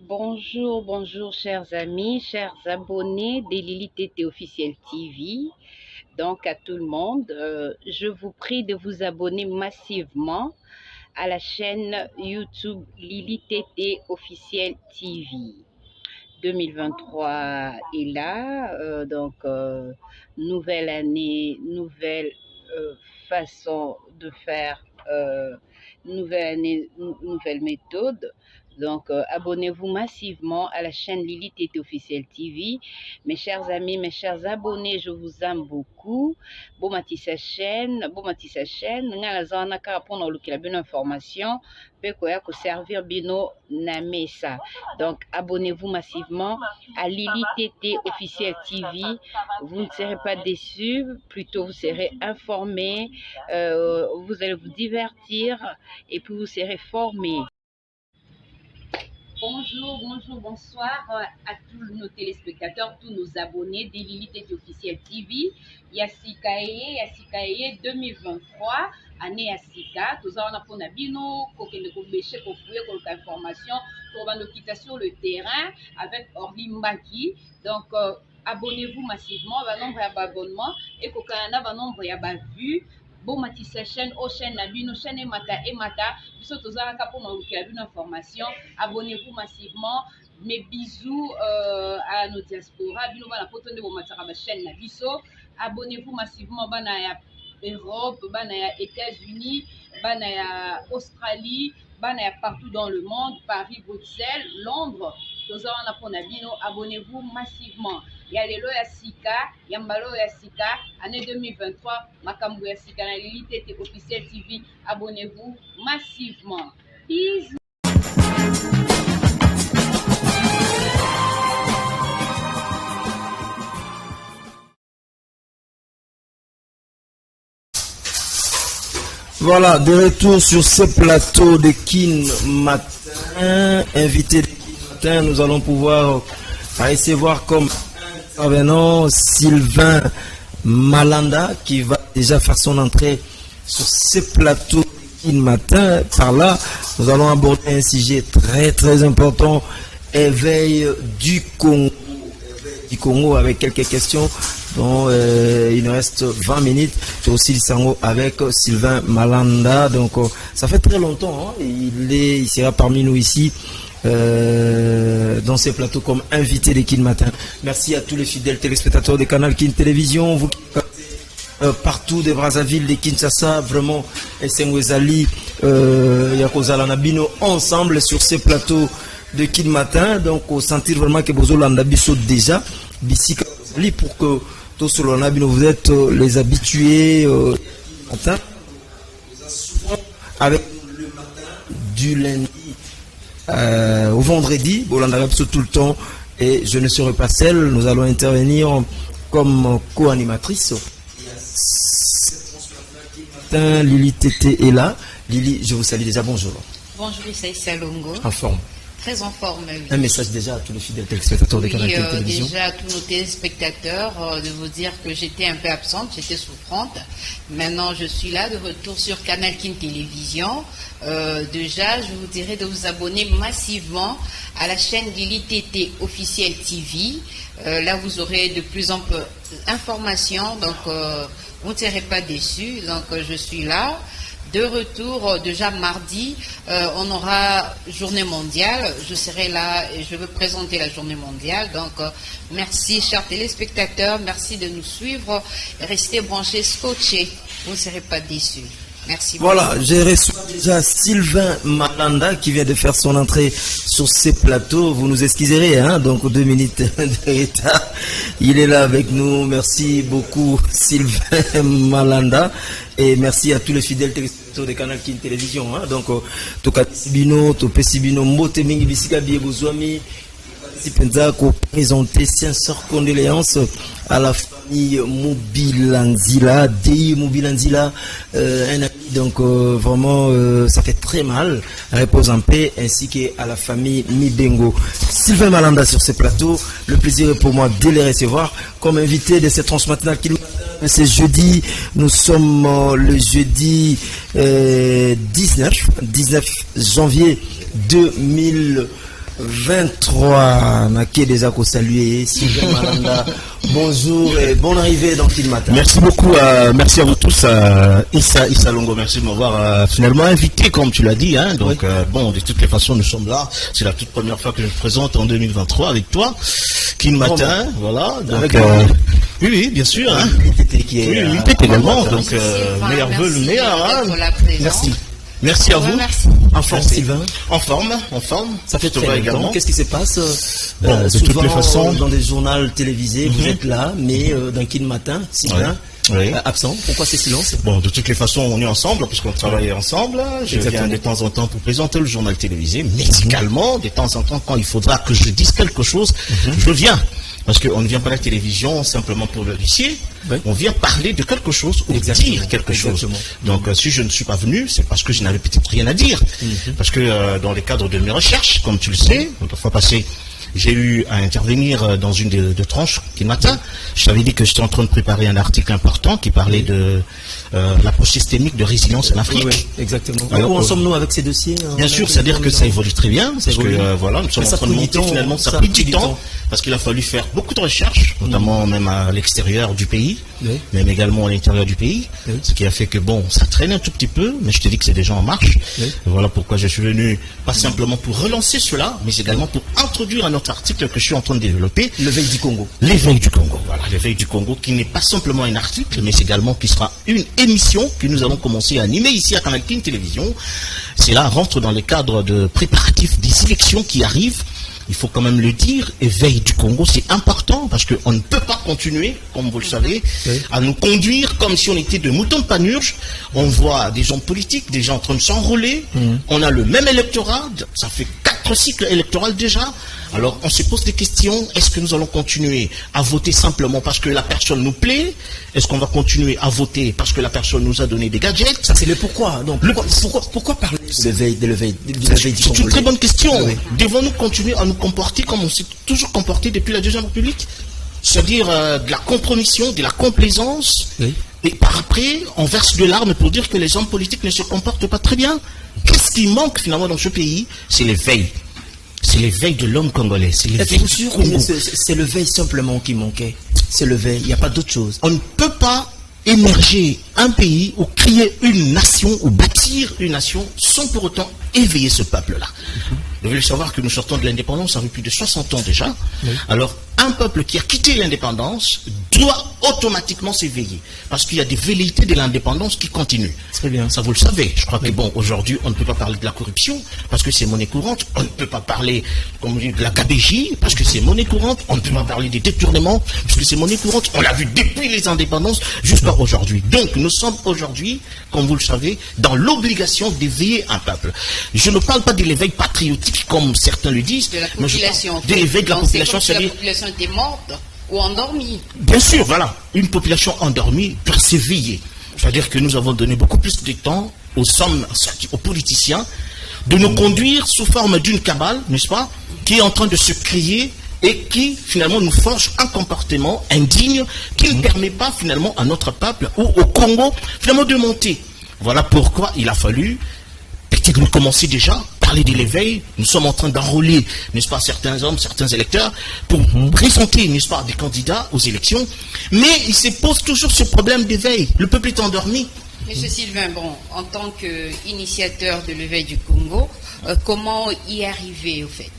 Bonjour, bonjour, chers amis, chers abonnés de Lili TT Officiel TV. Donc, à tout le monde, je vous prie de vous abonner massivement à la chaîne YouTube Lili TT Officiel TV. 2023 est là, nouvelle année, nouvelle façon de faire, nouvelle année, nouvelle méthode. Donc, abonnez-vous massivement à la chaîne Lili TT Officiel TV. Mes chers amis, mes chers abonnés, je vous aime beaucoup. Bon matissa chaîne, nga zana ka pour nous le bonne information, peut quoi servir bino na mesa. Donc, abonnez-vous massivement à Lili TT Officiel TV. Vous ne serez pas déçus, plutôt vous serez informés, vous allez vous divertir et puis vous serez formés. Bonjour, bonjour, bonsoir à tous nos téléspectateurs, tous nos abonnés de Lili TT Officiel TV. Yasikaye 2023, année Yasika. Tout ça, on a pour Nabino, Kokele Kobéché, Kofoué, Kolka Information, pour nous quitter sur le terrain avec Orly Mbaki. Donc, abonnez-vous massivement, va nombre d'abonnements et Kokana va nombre de vues. Bon matissa chaîne au chaîne Nabino chaîne Emata biso tozalaka pour malukia bino information. Abonnez-vous massivement. Mes bisous à nos diaspora bino bana potonde bo mataka ba chaîne na biso. Abonnez-vous massivement bana ya Europe, bana ya États-Unis, bana ya Australie, bana ya partout dans le monde, Paris, Bruxelles, Londres. Tozalana pour Nabino, abonnez-vous massivement. Ya lelo ya sika, ya mbalo ya sika, année 2023, makambo ya sika na Lili TT Officiel TV. Abonnez-vous massivement. Peace. Voilà, de retour sur ce plateau de Kin Matin, invité de Kin Matin, nous allons pouvoir recevoir comme intervenant Sylvain Malanda qui va déjà faire son entrée sur ce plateau de Kin Matin. Par là, nous allons aborder un sujet très très important, éveil du Congo avec quelques questions. Donc, il nous reste 20 minutes. J'ai aussi le sango avec Sylvain Malanda. Donc, ça fait très longtemps. Hein. Il sera parmi nous ici dans ces plateaux comme invité de Kin Matin. Merci à tous les fidèles téléspectateurs de Canal Kin Télévision. Vous qui partout de Brazzaville, de Kinshasa, vraiment, Esengwezali, Yakozala Nabino, ensemble sur ces plateaux de Kin Matin. Donc, au sentir vraiment que Bozo Landabiso déjà, Bissika, pour que tous vous êtes les habitués matin, avec le matin du lundi au vendredi, tout le temps, et je ne serai pas seul, nous allons intervenir comme co-animatrice. Lili TT est là. Lili, je vous salue déjà, bonjour. Bonjour, Issa Salongo. En forme. Très en forme. Oui. Un message déjà à tous les fidèles téléspectateurs de Canal Télévision. Déjà à tous nos téléspectateurs, de vous dire que j'étais un peu absente, j'étais souffrante. Maintenant, je suis là, de retour sur Canal Kin Télévision. Déjà, je vous dirais de vous abonner massivement à la chaîne Lili TT Officiel TV. Là, vous aurez de plus en plus d'informations, donc vous ne serez pas déçus. Donc, je suis là. De retour, déjà mardi, on aura journée mondiale. Je serai là et je veux présenter la journée mondiale. Donc, merci, chers téléspectateurs. Merci de nous suivre. Restez branchés, scotchés. Vous ne serez pas déçus. Merci beaucoup. Voilà, j'ai reçu déjà Sylvain Malanda qui vient de faire son entrée sur ces plateaux. Vous nous excuserez, hein, donc 2 minutes de retard. Il est là avec nous. Merci beaucoup, Sylvain Malanda. Et merci à tous les fidèles téléspectateurs de Canal Kin Télévision. Hein. Donc, Tokatibino, Topesibino, Motemingi, Bisika, Biebozwami, pour présenter sincères condoléances à la famille Mobilanzila, Dei Mobilanzila, un ami, donc vraiment ça fait très mal, repose en paix, ainsi qu'à la famille Mibengo. Sylvain Malanda sur ce plateau, le plaisir est pour moi de les recevoir comme invité de cette transmatinale. C'est jeudi, nous sommes le jeudi 19 janvier 2023. 23, Naké déjà qu'on saluer, Sylvain Malanda, bonjour et bonne arrivée dans Kin Matin. Merci beaucoup, merci à vous tous, Issa Longo, merci de m'avoir finalement invité, comme tu l'as dit, hein, donc oui. Bon, de toutes les façons, nous sommes là, c'est la toute première fois que je me présente en 2023 avec toi, Kin Matin, voilà, donc, oui, bien sûr, hein. Qui est, oui, également, donc, meilleur vœu, le meilleur, hein. Merci. Merci à vous. Merci. En forme, Sylvain. En forme. Ça fait très longtemps. Qu'est-ce qui se passe bon, de toutes les façons, dans des journaux télévisés, vous êtes là, mais dans Kin Matin, Sylvain, absent. Pourquoi ces silences? Bon, de toutes les façons, on est ensemble, puisqu'on travaille ensemble. Je viens de temps en temps pour présenter le journal télévisé, mais également, de temps en temps, quand il faudra que je dise quelque chose, je viens. Parce qu'on ne vient pas à la télévision simplement pour le lycée, on vient parler de quelque chose ou dire quelque chose. Donc si je ne suis pas venu, c'est parce que je n'avais peut-être rien à dire. Parce que dans le cadre de mes recherches, comme tu le sais, la fois passée, j'ai eu à intervenir dans une des tranches Kin Matin. Je t'avais dit que j'étais en train de préparer un article important qui parlait de l'approche systémique de résilience en Afrique. Oui, exactement. Alors, où en sommes-nous avec ces dossiers? Bien sûr, c'est-à-dire que ça évolue très bien, parce que voilà, nous sommes en train de monter finalement, ça a pris du temps, parce qu'il a fallu faire beaucoup de recherches, notamment même à l'extérieur du pays, même également à l'intérieur du pays, ce qui a fait que bon, ça traîne un tout petit peu, mais je te dis que c'est déjà en marche. Voilà pourquoi je suis venu, pas simplement pour relancer cela, mais également pour introduire un autre article que je suis en train de développer. L'éveil du Congo. L'éveil du Congo, voilà, l'éveil du Congo, qui n'est pas simplement un article, mais également qui sera une émission que nous allons commencer à animer ici à Canal Kin Télévision. Cela rentre dans le cadre de préparatifs des élections qui arrivent. Il faut quand même le dire, éveil du Congo, c'est important parce qu'on ne peut pas continuer, comme vous le savez, à nous conduire comme si on était de moutons de panurge. On voit des gens politiques, des gens en train de s'enrôler. On a le même électorat, ça fait 4 cycles électoraux déjà. Alors on se pose des questions, est-ce que nous allons continuer à voter simplement parce que la personne nous plaît? Est-ce qu'on va continuer à voter parce que la personne nous a donné des gadgets? Ça c'est le pourquoi. Donc pourquoi parler de l'éveil du Congo? C'est une très bonne question. Devons-nous continuer à nous comporter comme on s'est toujours comporté depuis la Deuxième République? C'est-à-dire de la compromission, de la complaisance, et par après on verse de larmes pour dire que les hommes politiques ne se comportent pas très bien. Qu'est-ce qui manque finalement dans ce pays? C'est l'éveil. C'est l'éveil de l'homme congolais. C'est l'éveil du Congo. C'est l'éveil simplement qui manquait. C'est l'éveil. Il n'y a pas d'autre chose. On ne peut pas émerger un pays ou créer une nation ou bâtir une nation sans pour autant éveiller ce peuple-là. Vous devez savoir que nous sortons de l'indépendance ça fait plus de 60 ans déjà. Alors, un peuple qui a quitté l'indépendance doit automatiquement s'éveiller. Parce qu'il y a des velléités de l'indépendance qui continuent. Très bien. Ça, vous le savez. Je crois que bon, aujourd'hui, on ne peut pas parler de la corruption parce que c'est monnaie courante. On ne peut pas parler, comme on dit, de la KBJ parce que c'est monnaie courante. On ne peut pas parler des détournements parce que c'est monnaie courante. On l'a vu depuis les indépendances jusqu'à aujourd'hui. Donc, nous sommes aujourd'hui, comme vous le savez, dans l'obligation d'éveiller un peuple. Je ne parle pas de l'éveil patriotique comme certains le disent. De la population. De l'éveil de la population, c'est la population était morte ou endormie. Bien sûr, voilà. Une population endormie doit s'éveiller. C'est-à-dire que nous avons donné beaucoup plus de temps aux hommes, aux politiciens, de nous conduire sous forme d'une cabale, n'est-ce pas, qui est en train de se créer et qui finalement nous forge un comportement indigne qui ne permet pas finalement à notre peuple ou au Congo finalement de monter. Voilà pourquoi il a fallu peut-être nous commencer déjà parler de l'éveil. Nous sommes en train d'enrôler, n'est-ce pas, certains hommes, certains électeurs pour présenter, n'est-ce pas, des candidats aux élections. Mais il se pose toujours ce problème d'éveil. Le peuple est endormi. Monsieur Sylvain, bon, en tant qu'initiateur de l'éveil du Congo, comment y arriver au fait?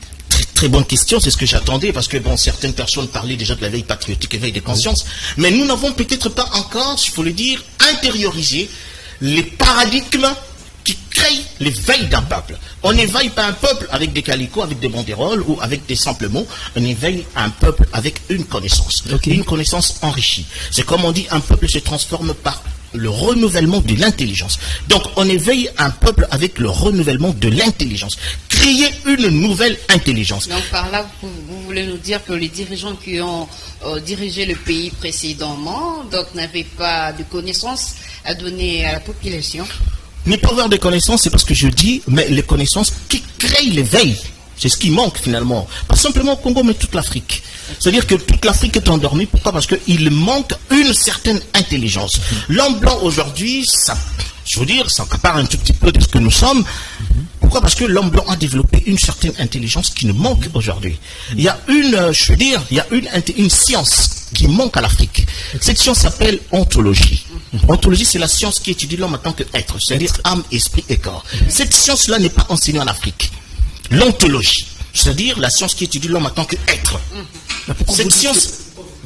Très bonne question, c'est ce que j'attendais, parce que bon, certaines personnes parlaient déjà de l'éveil patriotique, éveil des consciences, mais nous n'avons peut-être pas encore, il faut le dire, intériorisé les paradigmes qui créent l'éveil d'un peuple. On n'éveille pas un peuple avec des calicots, avec des banderoles ou avec des simples mots. On éveille un peuple avec une connaissance. Une connaissance enrichie. C'est comme on dit, un peuple se transforme par le renouvellement de l'intelligence. Donc on éveille un peuple avec le renouvellement de l'intelligence. Créer une nouvelle intelligence. Donc par là, vous voulez nous dire que les dirigeants qui ont dirigé le pays précédemment donc n'avaient pas de connaissances à donner à la population? Ne pas avoir de connaissances, c'est parce que je dis, mais les connaissances qui créent l'éveil. C'est ce qui manque finalement. Pas simplement au Congo, mais toute l'Afrique. C'est-à-dire que toute l'Afrique est endormie. Pourquoi? Parce qu'il manque une certaine intelligence. L'homme blanc aujourd'hui, ça, je veux dire, ça accapare un tout petit peu de ce que nous sommes. Pourquoi? Parce que l'homme blanc a développé une certaine intelligence qui nous manque aujourd'hui. Il y a une science qui manque à l'Afrique. Cette science s'appelle ontologie. Ontologie, c'est la science qui étudie l'homme en tant qu'être, c'est-à-dire âme, esprit et corps. Cette science-là n'est pas enseignée en Afrique. L'ontologie, c'est-à-dire la science qui étudie l'homme en tant qu'être. Cette science...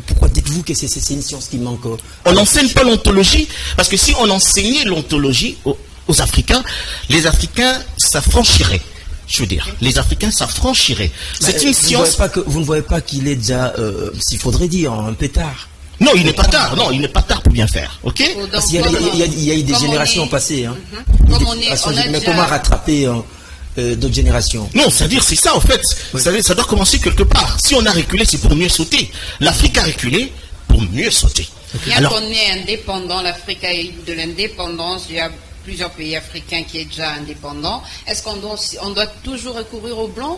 Pourquoi dites-vous que c'est une science qui manque? On n'enseigne pas l'ontologie, parce que si on enseignait l'ontologie aux Africains, les Africains s'affranchiraient. Je veux dire, les Africains s'affranchiraient. C'est une science... Vous ne voyez pas qu'il est déjà, s'il faudrait dire, un peu tard? Non, il n'est pas tard. Non, il n'est pas tard pour bien faire. Ok? Parce qu'il y a eu des générations passées. Hein. Mais comment rattraper d'autres générations? Non, c'est-à-dire, c'est ça, en fait. Oui. Ça doit commencer quelque part. Si on a reculé, c'est pour mieux sauter. L'Afrique a reculé pour mieux sauter. Bien qu'on est indépendant, l'Afrique a eu de l'indépendance. Il y a plusieurs pays africains qui sont déjà indépendants. Est-ce qu'on doit toujours recourir aux Blancs?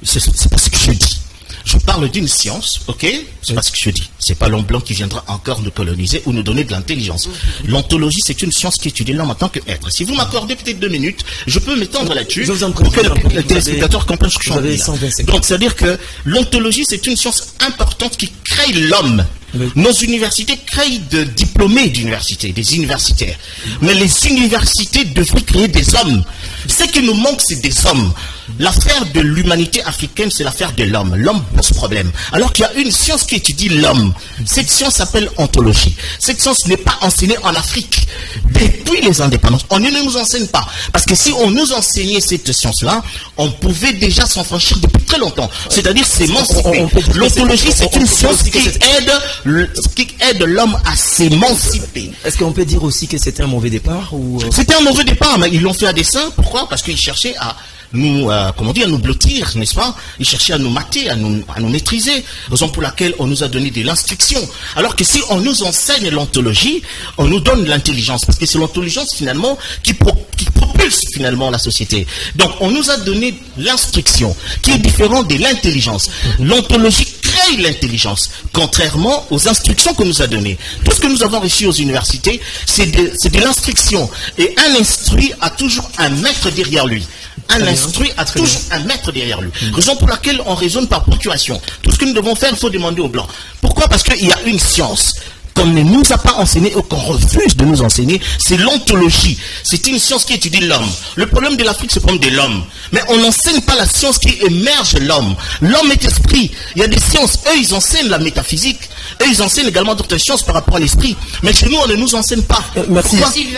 C'est pas ce que je dis. Je parle d'une science, ok? C'est pas ce que je dis. C'est pas l'homme blanc qui viendra encore nous coloniser ou nous donner de l'intelligence. L'ontologie, c'est une science qui étudie l'homme en tant qu'être. Si vous m'accordez peut-être 2 minutes, je peux m'étendre là-dessus pour que le téléspectateur comprenne ce que je suis en train de dire. Donc, c'est-à-dire que l'ontologie, c'est une science importante qui crée l'homme. Oui. Nos universités créent de diplômés d'université, des universitaires. Mais les universités devraient créer des hommes. Ce qui nous manque, c'est des hommes. L'affaire de l'humanité africaine, c'est l'affaire de l'homme. L'homme pose problème. Alors qu'il y a une science qui étudie l'homme. Cette science s'appelle ontologie. Cette science n'est pas enseignée en Afrique. Depuis les indépendances, on ne nous enseigne pas. Parce que si on nous enseignait cette science-là, on pouvait déjà s'en franchir depuis très longtemps. C'est-à-dire s'émanciper. L'ontologie, c'est une science qui aide l'homme à s'émanciper. Est-ce qu'on peut dire aussi que c'était un mauvais départ ou... C'était un mauvais départ, mais ils l'ont fait à dessein. Pourquoi? Parce qu'ils cherchaient à nous, à nous blottir, n'est-ce pas? Ils cherchaient à nous mater, à nous maîtriser, raison pour laquelle on nous a donné de l'instruction. Alors que si on nous enseigne l'ontologie, on nous donne l'intelligence, parce que c'est l'intelligence finalement qui propulse finalement la société. Donc on nous a donné l'instruction, qui est différente de l'intelligence. L'ontologie crée l'intelligence, contrairement aux instructions qu'on nous a données. Tout ce que nous avons reçu aux universités, c'est de l'instruction. Et un instruit a toujours un maître derrière lui. Un instruit a toujours un maître derrière lui. Raison pour laquelle on raisonne par procuration. Tout ce que nous devons faire, il faut demander aux Blancs. Pourquoi? Parce qu'il y a une science qu'on ne nous a pas enseigné ou qu'on refuse de nous enseigner, c'est l'ontologie. C'est une science qui étudie l'homme. Le problème de l'Afrique, c'est le problème de l'homme. Mais on n'enseigne pas la science qui émerge l'homme. L'homme est esprit. Il y a des sciences, eux, ils enseignent la métaphysique. Eux, ils enseignent également d'autres sciences par rapport à l'esprit. Mais chez nous, on ne nous enseigne pas. Merci.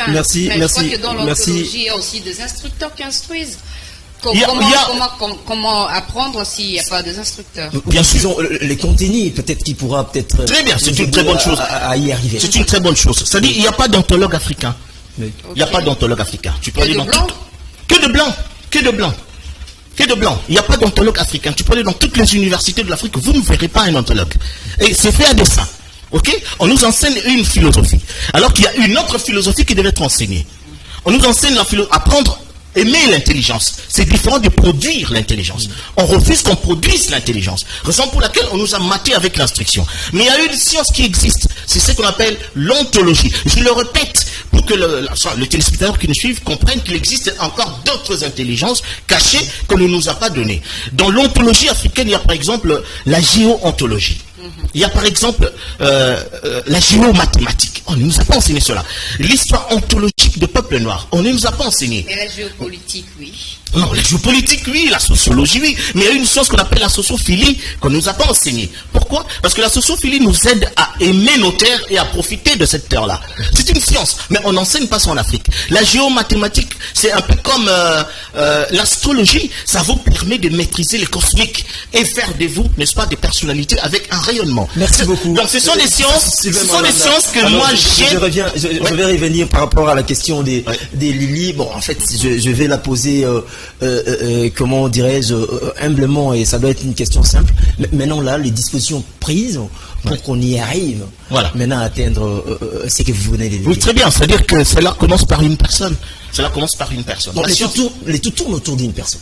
Merci. Je crois que dans l'ontologie, il y a aussi des instructeurs qui instruisent. Comment apprendre s'il n'y a pas des instructeurs? Bien sûr, les contenus, peut-être qu'il pourra peut-être... Très bien, c'est une très bonne chose. À y arriver. C'est une très bonne chose. C'est-à-dire, il n'y a pas d'ontologue africain. Il n'y a pas d'ontologue africain. Tu peux aller dans que de blancs. Que de blancs. Que de blancs. Il n'y a pas d'ontologue africain. Tu peux aller dans toutes les universités de l'Afrique, vous ne verrez pas un ontologue. Et c'est fait à dessein. Ok? On nous enseigne une philosophie. Alors qu'il y a une autre philosophie qui devait être enseignée. On nous enseigne apprendre aimer l'intelligence. C'est différent de produire l'intelligence. On refuse qu'on produise l'intelligence. Raison pour laquelle on nous a maté avec l'instruction. Mais il y a une science qui existe. C'est ce qu'on appelle l'ontologie. Je le répète pour que le téléspectateur qui nous suive comprenne qu'il existe encore d'autres intelligences cachées qu'on ne nous a pas données. Dans l'ontologie africaine, il y a par exemple la géo-ontologie. Il y a par exemple la géomathématique. On ne nous a pas enseigné cela. L'histoire ontologique de peuple noir, on ne nous a pas enseigné. Et la géopolitique, oui. Non, la géopolitique, oui, la sociologie, oui. Mais il y a une chose qu'on appelle la sociophilie qu'on ne nous a pas enseignée. Pourquoi? Parce que la sociophilie nous aide à aimer nos terres et à profiter de cette terre-là. C'est une science, mais on n'enseigne pas ça en Afrique. La géomathématique, c'est un peu comme l'astrologie. Ça vous permet de maîtriser les cosmiques et faire de vous, n'est-ce pas, des personnalités avec un rayonnement. Merci beaucoup. Donc ce sont des sciences, que moi j'ai... Je vais revenir par rapport à la question des Lili. Bon, en fait, je vais la poser... comment dirais-je, humblement, et ça doit être une question simple. Maintenant, là, les dispositions prises pour qu'on y arrive, maintenant à atteindre ce que vous venez de dire. Oui, très bien, c'est-à-dire que cela commence par une personne. Cela commence par une personne. Donc, les tout tournent autour d'une personne.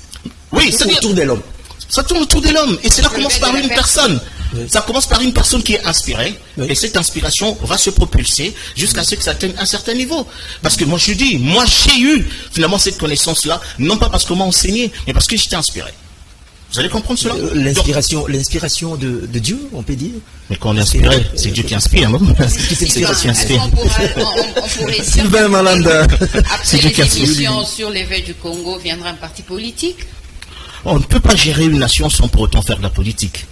Oui, c'est-à-dire... autour de l'homme. Ça tourne autour de l'homme, et cela commence par une personne. Ça commence par une personne qui est inspirée, et cette inspiration va se propulser jusqu'à ce que ça atteigne un certain niveau. Parce que moi je dis, moi j'ai eu finalement cette connaissance-là, non pas parce qu'on m'a enseigné, mais parce que j'étais inspiré. Vous allez comprendre cela? L'inspiration de Dieu, on peut dire. Mais quand on est inspiré, c'est Dieu qui inspire, non? C'est Dieu qui inspire. On pourrait Sylvain Malanda. Après les émissions sur l'éveil du Congo, viendra un parti politique? On ne peut pas gérer une nation sans pour autant faire de la politique.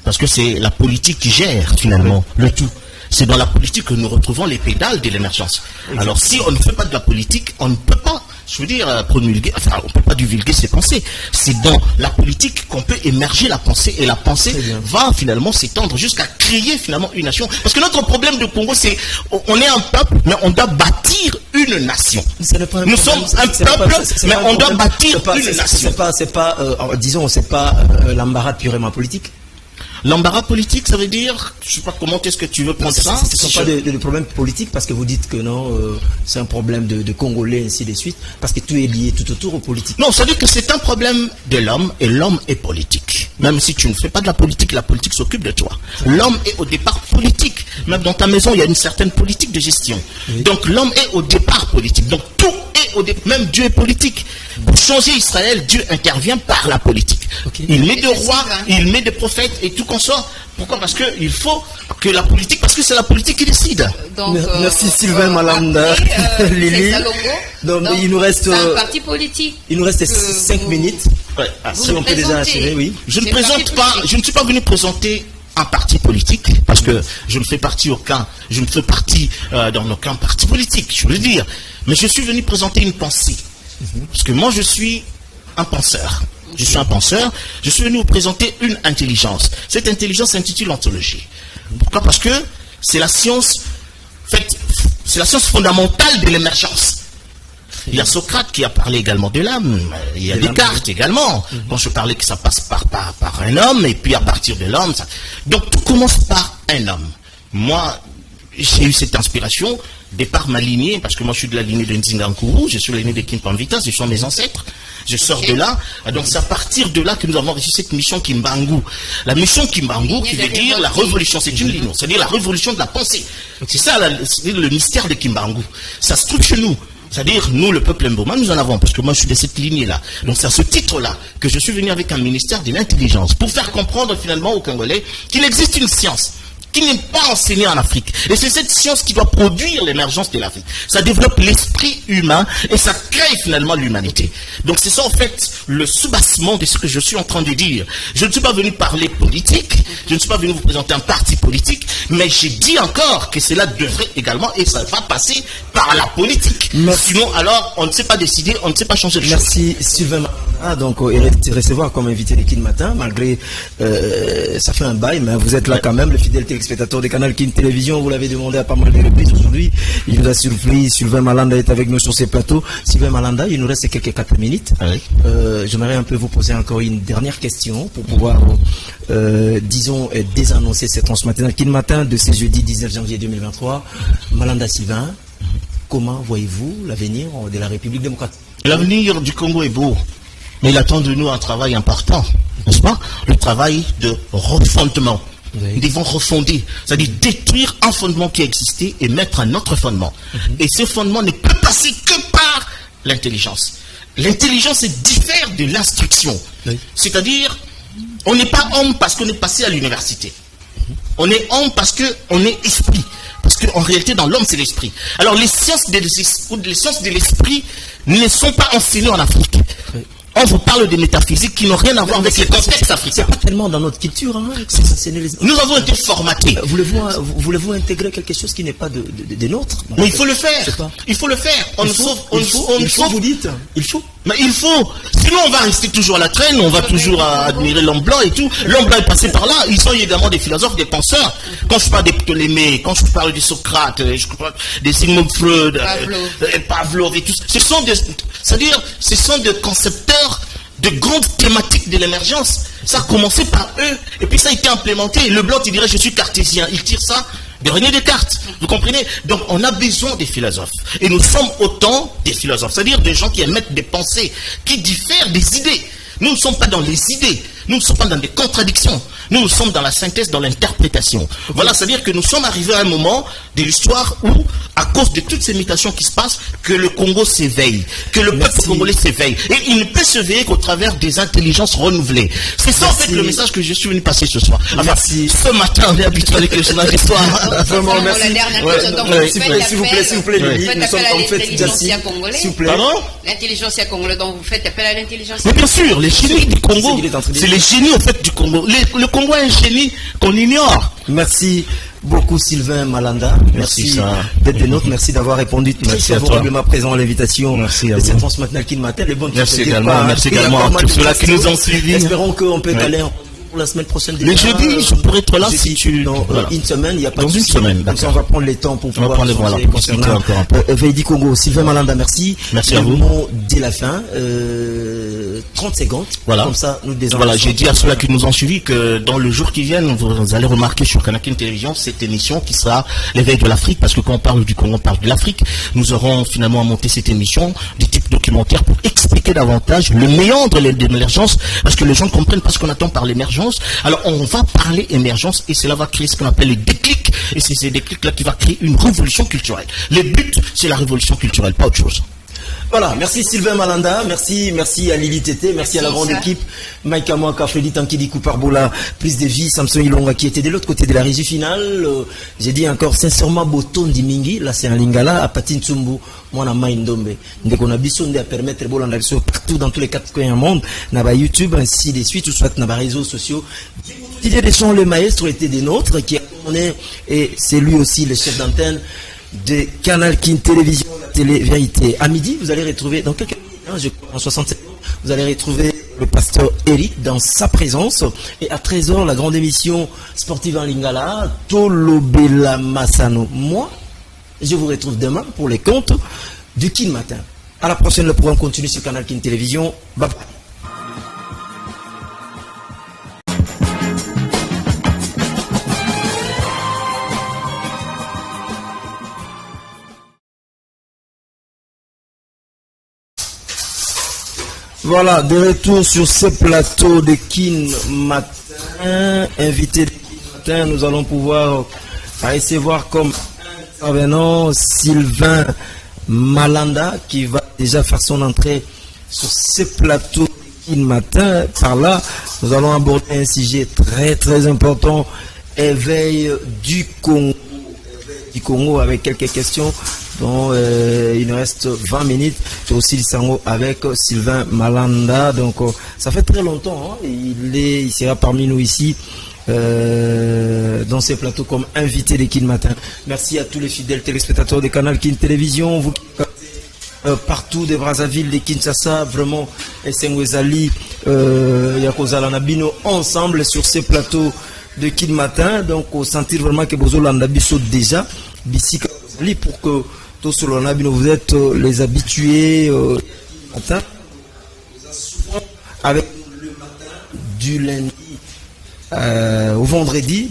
Parce que c'est la politique qui gère finalement le tout. C'est dans la politique que nous retrouvons les pédales de l'émergence. Alors si on ne fait pas de la politique, on ne peut pas, je veux dire, promulguer, enfin on ne peut pas divulguer ses pensées. C'est dans la politique qu'on peut émerger la pensée, et la pensée va finalement s'étendre jusqu'à créer finalement une nation. Parce que notre problème de Congo, c'est on est un peuple, mais on doit bâtir une nation. Nous sommes un peuple, mais on doit bâtir une nation. Disons, c'est pas l'embarras purement politique. L'embarras politique, ça veut dire, je ne sais pas comment est-ce que tu veux prendre ça. Ce ne sont pas des problèmes politiques, parce que vous dites que non, c'est un problème de Congolais, ainsi de suite, parce que tout est lié tout autour aux politiques. Non, ça veut dire que c'est un problème de l'homme, et l'homme est politique. Même si tu ne fais pas de la politique s'occupe de toi. L'homme est au départ politique. Même dans ta maison, il y a une certaine politique de gestion. Donc l'homme est au départ politique. Donc tout est au départ. Même Dieu est politique. Pour changer Israël, Dieu intervient par la politique. Il met des rois, il met des prophètes et tout qu'on sort. Pourquoi? Parce qu'il faut que la politique, parce que c'est la politique qui décide. Donc, merci Sylvain Malanda. Lili. Donc il nous reste un parti politique. Il nous reste 5 minutes. Ouais. Si on peut déjà assurer, oui. Je ne présente pas, je ne suis pas venu présenter un parti politique, parce que je ne fais partie dans aucun parti politique, je veux dire. Mais je suis venu présenter une pensée. Parce que moi je suis un penseur. Je suis un penseur, je suis venu vous présenter une intelligence. Cette intelligence s'intitule ontologie. Pourquoi? Parce que c'est la science, c'est la science fondamentale de l'émergence. Il y a Socrate qui a parlé également de l'âme, il y a Descartes également. Quand je parlais que ça passe par un homme, et puis à partir de l'homme, donc tout commence par un homme. Moi, j'ai eu cette inspiration, de par ma lignée, parce que moi je suis de la lignée de Nzingankuru, je suis la lignée de Kimpamvita, ce sont mes ancêtres. Je sors de là, donc c'est à partir de là que nous avons reçu cette mission Kimbangu. La mission Kimbangu qui veut dire la révolution, c'est une ligne, c'est-à-dire la révolution de la pensée. C'est ça le mystère de Kimbangu. Ça se trouve chez nous. C'est-à-dire, nous, le peuple Mboma, nous en avons, parce que moi, je suis de cette lignée-là. Donc, c'est à ce titre-là que je suis venu avec un ministère de l'intelligence, pour faire comprendre finalement aux Congolais qu'il existe une science qui n'est pas enseignée en Afrique. Et c'est cette science qui doit produire l'émergence de l'Afrique. Ça développe l'esprit humain et ça crée finalement l'humanité. Donc c'est ça en fait le soubassement de ce que je suis en train de dire. Je ne suis pas venu parler politique, je ne suis pas venu vous présenter un parti politique, mais j'ai dit encore que cela devrait également, et ça va passer par la politique. Merci. Sinon alors on ne sait pas décider, on ne sait pas changer de choses. Merci Sylvain. Donc recevoir comme invité de Kin Matin, malgré ça fait un bail, mais vous êtes là quand même, le fidèle téléspectateur de Canal Kin Télévision, vous l'avez demandé à pas mal de reprises aujourd'hui. Il nous a surpris, Sylvain Malanda est avec nous sur ces plateaux. Sylvain Malanda, il nous reste quelques 4 minutes. Oui. J'aimerais un peu vous poser encore une dernière question pour pouvoir, disons, désannoncer cette annonce matinale Kin Matin de ce jeudi 19 janvier 2023. Malanda Sylvain, comment voyez-vous l'avenir de la République démocratique? L'avenir du Congo est beau, mais il attend de nous un travail important, n'est-ce pas? Le travail de refondement. Oui. Nous devons refonder, c'est-à-dire détruire un fondement qui existait et mettre un autre fondement. Et ce fondement ne peut passer que par l'intelligence. L'intelligence diffère de l'instruction. Oui. C'est-à-dire, on n'est pas homme parce qu'on est passé à l'université. On est homme parce qu'on est esprit. Parce qu'en réalité, dans l'homme, c'est l'esprit. Alors, les sciences de l'esprit ne sont pas enseignées en Afrique. Oui. On vous parle des métaphysiques qui n'ont rien à voir avec les contextes africains. C'est pas tellement dans notre culture. Hein, nous avons été formatés. Voulez-vous intégrer quelque chose qui n'est pas de nôtre? Mais il faut le faire. Il faut le faire. Il faut, vous dites. Il faut. Mais il faut. Sinon, on va rester toujours à la traîne, on va toujours admirer l'homme blanc et tout. L'homme blanc est passé par là. Ils sont également des philosophes, des penseurs. Quand je parle des Ptolémées, quand je parle de Socrate, des Sigmund Freud, Pavlov et tout, ce sont des concepteurs de grandes thématiques de l'émergence. Ça a commencé par eux, et puis ça a été implémenté. Le blanc, il dirait, je suis cartésien. Il tire ça de René Descartes. Vous comprenez? Donc, on a besoin des philosophes. Et nous sommes autant des philosophes. C'est-à-dire des gens qui émettent des pensées, qui diffèrent des idées. Nous ne sommes pas dans les idées. Nous ne sommes pas dans des contradictions. Nous sommes dans la synthèse, dans l'interprétation. Voilà, c'est-à-dire que nous sommes arrivés à un moment de l'histoire où, à cause de toutes ces mutations qui se passent, que le Congo s'éveille, que le peuple congolais s'éveille. Et il ne peut s'éveiller qu'au travers des intelligences renouvelées. C'est ça, en fait, le message que je suis venu passer ce soir. Enfin, ce matin, on est habitué avec le journal d'histoire. Vraiment, merci. S'il vous plaît, Lily, nous sommes en fait s'il vous plaît. Pardon? L'intelligentsia congolaise, donc vous faites appel à l'intelligentsia. Mais bien sûr, les génies du Congo, c'est les génies, en fait, du Congo. Le Congo est un génie qu'on ignore. Merci beaucoup Sylvain Malanda. Merci d'être des nôtres. Merci d'avoir répondu très favorablement présent à l'invitation de cette transmatinale qui matin. Merci également à tous ceux-là qui nous ont suivis. Espérons qu'on peut aller pour la semaine prochaine. Le jeudi, je pourrais être là si tu... Dans une semaine, il n'y a pas de souci. Dans une semaine, d'accord. On va prendre les temps pour pouvoir... On va prendre les concernant encore un peu. Veille Congo, Sylvain Malanda, merci. Merci à vous. Dès la fin, 30 secondes. Voilà. Comme ça, nous désormais. Voilà, j'ai dit à ceux-là qui nous ont suivis que dans le jour qui vient, vous allez remarquer sur Canal Télévision cette émission qui sera l'éveil de l'Afrique, parce que quand on parle du Congo, on parle de l'Afrique. Nous aurons finalement monté cette émission du type documentaire pour expliquer davantage le méandre de l'émergence, parce que les gens ne comprennent pas ce qu'on attend par l'émergence. Alors on va parler émergence et cela va créer ce qu'on appelle les déclics, et c'est ces déclics-là qui va créer une révolution culturelle. Le but, c'est la révolution culturelle, pas autre chose. Voilà, merci Sylvain Malanda, merci à Lili Tété, merci à la grande équipe, Mike Amouaka, Freddy Tankidi Kouparboula, prise de vie, Samson Ilonga qui était de l'autre côté de la régie finale. J'ai dit encore sincèrement Boton Dimingi, là c'est un lingala, à Patin Tsumbu, moi na Maïndombe. Dès qu'on a besoin de permettre Bolanda partout dans tous les 4 coins du monde, na YouTube, ainsi de suite, ou soit na réseaux sociaux. Didier Deschamps, le maestro, était des nôtres, qui a tourné, et c'est lui aussi le chef d'antenne de Canal King Télévision, Télé Vérité. À midi, vous allez retrouver, dans quelques minutes, en 67 secondes, vous allez retrouver le pasteur Eric dans sa présence. Et à 13h, la grande émission sportive en Lingala, Tolobela Massano. Moi, je vous retrouve demain pour les comptes du Kin Matin. À la prochaine, le programme continue sur Canal King Télévision. Bye bye. Voilà, de retour sur ce plateau de Kin Matin, invité de Kin Matin, nous allons pouvoir recevoir comme intervenant Sylvain Malanda qui va déjà faire son entrée sur ce plateau de Kin Matin. Par là, nous allons aborder un sujet très important, éveil du Congo avec quelques questions. Donc, il nous reste 20 minutes. C'est aussi le sango avec Sylvain Malanda. Donc, ça fait très longtemps. Hein. Il sera parmi nous ici dans ces plateaux comme invité de Kin Matin. Merci à tous les fidèles téléspectateurs de Canal Kin Télévision. Vous partout de Brazzaville, de Kinshasa, vraiment, Esengwezali, Yakozala Nabino, ensemble sur ces plateaux de Kin Matin. Donc, au sentir vraiment que Bozolanda Bisso déjà, Bissika, pour que tous ceux vous êtes les habitués matin, avec le matin du lundi au vendredi,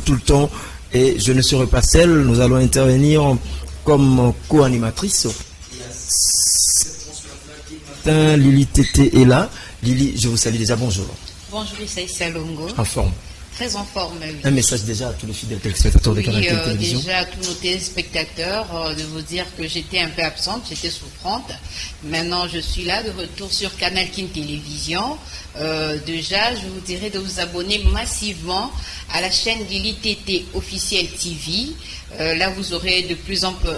tout le temps, et je ne serai pas seul, nous allons intervenir comme co-animatrice. Lili Tété est là. Lili, je vous salue déjà, bonjour. Bonjour Issa Salongo. En forme. Très en forme. Oui. Un message déjà à tous les fidèles téléspectateurs de Canal Télévision. Déjà à tous nos téléspectateurs, de vous dire que j'étais un peu absente, j'étais souffrante. Maintenant, je suis là de retour sur Canal King Télévision. Déjà, je vous dirais de vous abonner massivement à la chaîne Lili Tété officielle TV. Là, vous aurez de plus en plus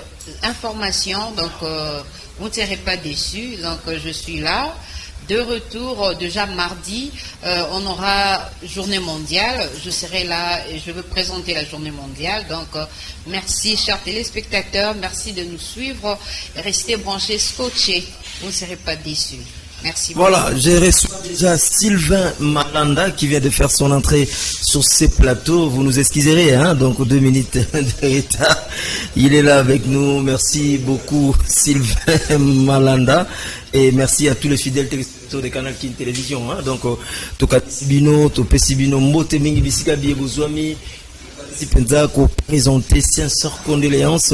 d'informations, donc vous ne serez pas déçus. Donc, je suis là. De retour, déjà mardi, on aura journée mondiale. Je serai là et je veux présenter la journée mondiale. Donc, merci chers téléspectateurs, merci de nous suivre. Restez branchés, scotchés. Vous ne serez pas déçus. Merci beaucoup. Voilà, j'ai reçu déjà Sylvain Malanda qui vient de faire son entrée sur ces plateaux. Vous nous excuserez, hein, donc 2 minutes de retard. Il est là avec nous. Merci beaucoup Sylvain Malanda. Et merci à tous les fidèles téléspectateurs de Canal King Télévision. Hein. Donc, Tokatibino, Topesibino, Mbote Mingi Bisika Biebozwami, Sipenza, pour présenter sincères condoléances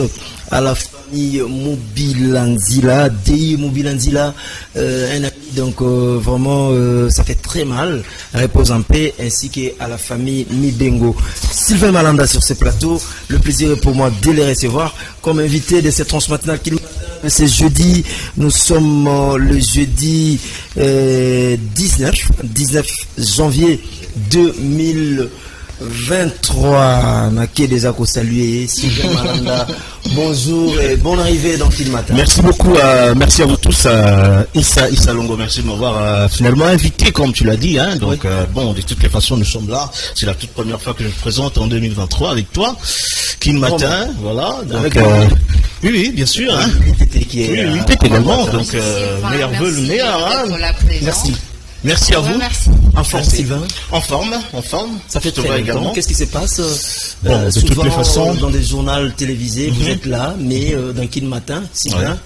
à la famille Mobilanzila, DI Mobilanzila, un ami, donc vraiment ça fait très mal, repose en paix, ainsi qu'à la famille Mibengo. Sylvain Malanda sur ce plateau, le plaisir est pour moi de les recevoir comme invité de cette transmatinale qui c'est jeudi, nous sommes le jeudi 19 janvier 2023. Naké déjà qu'on saluer Sylvain Malanda. Bonjour et bonne arrivée dans Film Matin. Merci beaucoup, merci à vous tous. Issa Longo, merci de m'avoir finalement invité, comme tu l'as dit. Hein, donc, bon, de toutes les façons, nous sommes là. C'est la toute première fois que je me présente en 2023 avec toi. Film Matin, voilà. Donc, oui, bien sûr. Hein. Oui, également. Donc, meilleur vœu, le meilleur. Hein. Merci. Merci à vous. Merci. En forme, Sylvain. En forme. Ça fait très également. Qu'est-ce qui se passe bon, de toutes les façons, dans des journaux télévisés, vous êtes là, mais dans Kin Matin, Sylvain,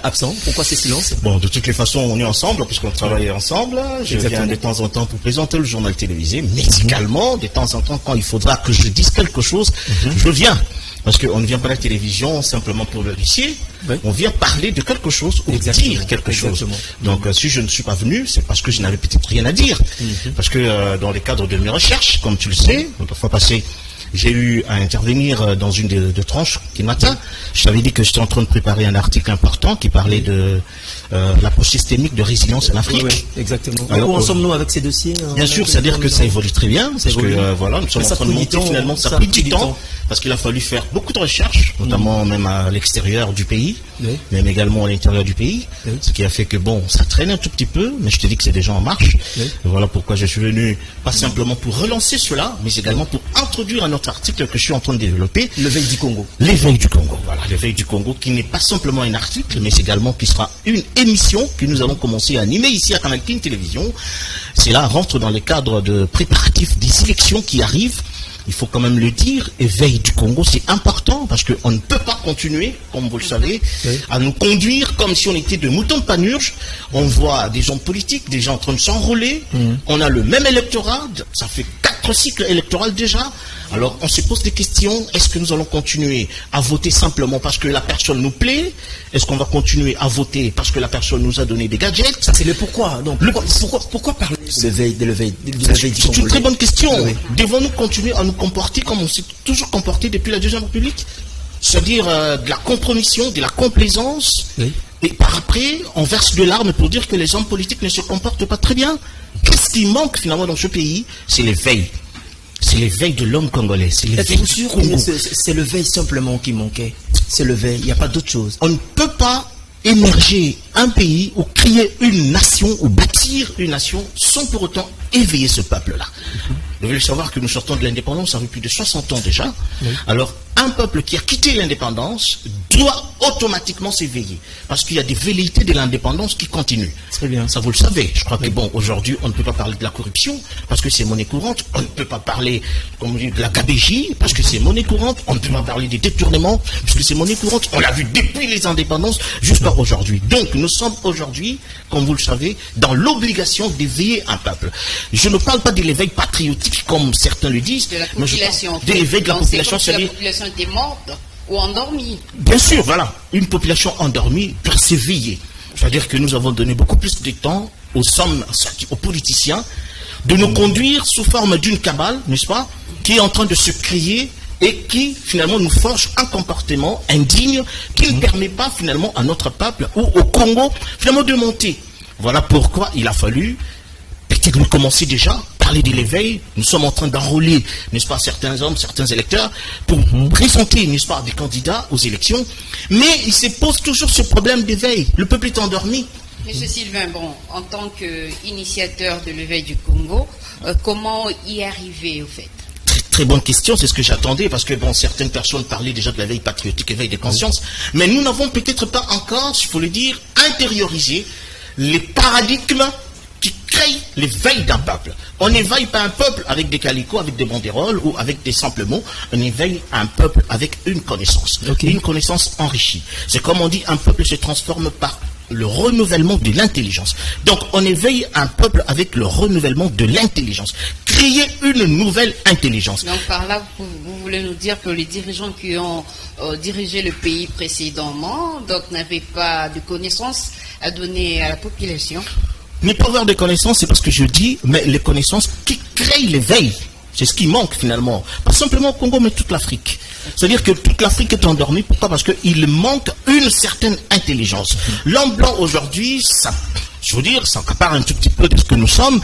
absent. Pourquoi ce silence? Bon, de toutes les façons, on est ensemble, puisqu'on travaille ensemble. Je viens de temps en temps pour présenter le journal télévisé, mais également, de temps en temps, quand il faudra que je dise quelque chose, je viens. Parce qu'on ne vient pas à la télévision simplement pour vérifier, on vient parler de quelque chose ou dire quelque chose. Donc si je ne suis pas venu, c'est parce que je n'avais peut-être rien à dire. Parce que dans les cadres de mes recherches, comme tu le sais, la fois passée, j'ai eu à intervenir dans une des tranches qui matin. Je t'avais dit que j'étais en train de préparer un article important qui parlait de l'approche systémique de résilience en Afrique. Oui, exactement. Alors, où en sommes-nous avec ces dossiers? Bien sûr, c'est-à-dire que ça évolue très bien. Parce que voilà, nous sommes en train de monter finalement. Ça a pris du temps. Parce qu'il a fallu faire beaucoup de recherches, notamment même à l'extérieur du pays, même également à l'intérieur du pays, ce qui a fait que bon, ça traîne un tout petit peu, mais je te dis que c'est déjà en marche. Voilà pourquoi je suis venu, pas simplement pour relancer cela, mais également pour introduire un autre article que je suis en train de développer. L'éveil du Congo. L'éveil du Congo, voilà, l'éveil du Congo, qui n'est pas simplement un article, mais également qui sera une émission que nous allons commencer à animer ici à Canal King Télévision. Cela rentre dans les cadres de préparatifs des élections qui arrivent. Il faut quand même le dire, éveil du Congo, c'est important parce qu'on ne peut pas continuer, comme vous le savez, à nous conduire comme si on était de moutons de panurge. On voit des gens politiques, des gens en train de s'enrôler. On a le même électorat, ça fait 4 cycles électoraux déjà. Alors on se pose des questions, est-ce que nous allons continuer à voter simplement parce que la personne nous plaît? Est-ce qu'on va continuer à voter parce que la personne nous a donné des gadgets? Ça c'est le pourquoi. Donc, pourquoi parler de l'éveil du Congo? C'est une très bonne question. Devons-nous continuer à nous comporter comme on s'est toujours comporté depuis la Deuxième République? C'est-à-dire de la compromission, de la complaisance, et par après on verse de larmes pour dire que les hommes politiques ne se comportent pas très bien. Qu'est-ce qui manque finalement dans ce pays? C'est l'éveil. C'est l'éveil de l'homme congolais. C'est l'éveil du Congo. C'est l'éveil simplement qui manquait. C'est l'éveil. Il n'y a pas d'autre chose. On ne peut pas émerger un pays ou créer une nation ou bâtir une nation sans pour autant éveiller ce peuple-là. Vous devez savoir que nous sortons de l'indépendance ça fait plus de 60 ans déjà. Alors, un peuple qui a quitté l'indépendance doit automatiquement s'éveiller. Parce qu'il y a des velléités de l'indépendance qui continuent. Très bien. Ça, vous le savez. Je crois que bon, aujourd'hui, on ne peut pas parler de la corruption parce que c'est monnaie courante. On ne peut pas parler, comme on dit, de la gabégie parce que c'est monnaie courante. On ne peut pas parler des détournements parce que c'est monnaie courante. On l'a vu depuis les indépendances jusqu'à aujourd'hui. Donc, nous sommes aujourd'hui, comme vous le savez, dans l'obligation d'éveiller un peuple. Je ne parle pas de l'éveil patriotique comme certains le disent. De la population. De l'éveil de la population, c'est la population était morte ou endormie. Bien sûr, voilà. Une population endormie doit s'éveiller. C'est-à-dire que nous avons donné beaucoup plus de temps aux hommes, aux politiciens, de nous conduire sous forme d'une cabale, n'est-ce pas, qui est en train de se créer et qui finalement nous forge un comportement indigne qui ne permet pas finalement à notre peuple ou au Congo finalement de monter. Voilà pourquoi il a fallu peut-être nous commencer déjà parler de l'éveil. Nous sommes en train d'enrôler, n'est-ce pas, certains hommes, certains électeurs pour présenter, n'est-ce pas, des candidats aux élections. Mais il se pose toujours ce problème d'éveil. Le peuple est endormi. Monsieur Sylvain, bon, en tant qu'initiateur de l'éveil du Congo, comment y arriver au fait? Très bonne question, c'est ce que j'attendais, parce que bon, certaines personnes parlaient déjà de l'éveil patriotique, éveil des consciences, mais nous n'avons peut-être pas encore, s'il faut le dire, intériorisé les paradigmes qui créent l'éveil d'un peuple. On n'éveille pas un peuple avec des calicots, avec des banderoles ou avec des simples mots. On éveille un peuple avec une connaissance. Une connaissance enrichie. C'est comme on dit, un peuple se transforme par le renouvellement de l'intelligence. Donc, on éveille un peuple avec le renouvellement de l'intelligence. Créer une nouvelle intelligence. Donc, par là, vous voulez nous dire que les dirigeants qui ont dirigé le pays précédemment, donc, n'avaient pas de connaissances à donner à la population? Ne pas avoir de connaissances, c'est parce que je dis, mais les connaissances qui créent l'éveil. C'est ce qui manque finalement. Pas simplement au Congo, mais toute l'Afrique. C'est-à-dire que toute l'Afrique est endormie. Pourquoi? Parce qu'il manque une certaine intelligence. L'homme blanc aujourd'hui, ça, je veux dire, ça accapare un tout petit peu de ce que nous sommes.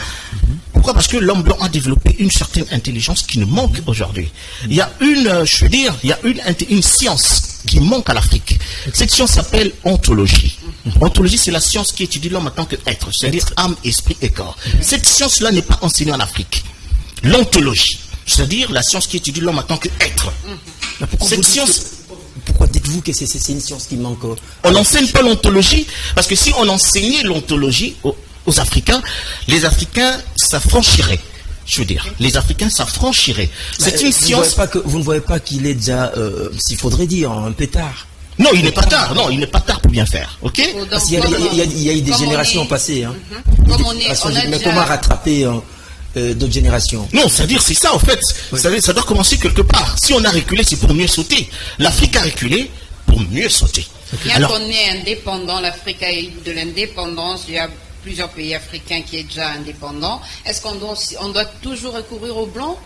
Pourquoi? Parce que l'homme blanc a développé une certaine intelligence qui nous manque aujourd'hui. Il y a une, je veux dire, il y a une science qui manque à l'Afrique. Cette science s'appelle ontologie. Ontologie, c'est la science qui étudie l'homme en tant qu'être, c'est-à-dire âme, esprit et corps. Cette science-là n'est pas enseignée en Afrique. L'ontologie, c'est-à-dire la science qui étudie l'homme en tant qu'être. Cette science... Pourquoi dites-vous que c'est une science qui manque? On n'enseigne pas l'ontologie, parce que si on enseignait l'ontologie aux Africains, les Africains s'affranchiraient. Je veux dire, les Africains s'affranchiraient. C'est une science... Vous ne voyez pas qu'il est déjà, s'il faudrait dire, un peu tard? Non, il n'est pas tard. Non, il n'est pas tard pour bien faire. Ok? Parce qu'il y a eu des générations passées. Hein. Mais comment rattraper d'autres générations? Non, c'est-à-dire, c'est ça, en fait. Oui. Ça doit commencer quelque part. Si on a reculé, c'est pour mieux sauter. L'Afrique a reculé pour mieux sauter. Bien qu'on est indépendant, l'Afrique a eu de l'indépendance, il y a plusieurs pays africains qui sont déjà indépendants. Est-ce qu'on doit toujours recourir aux Blancs?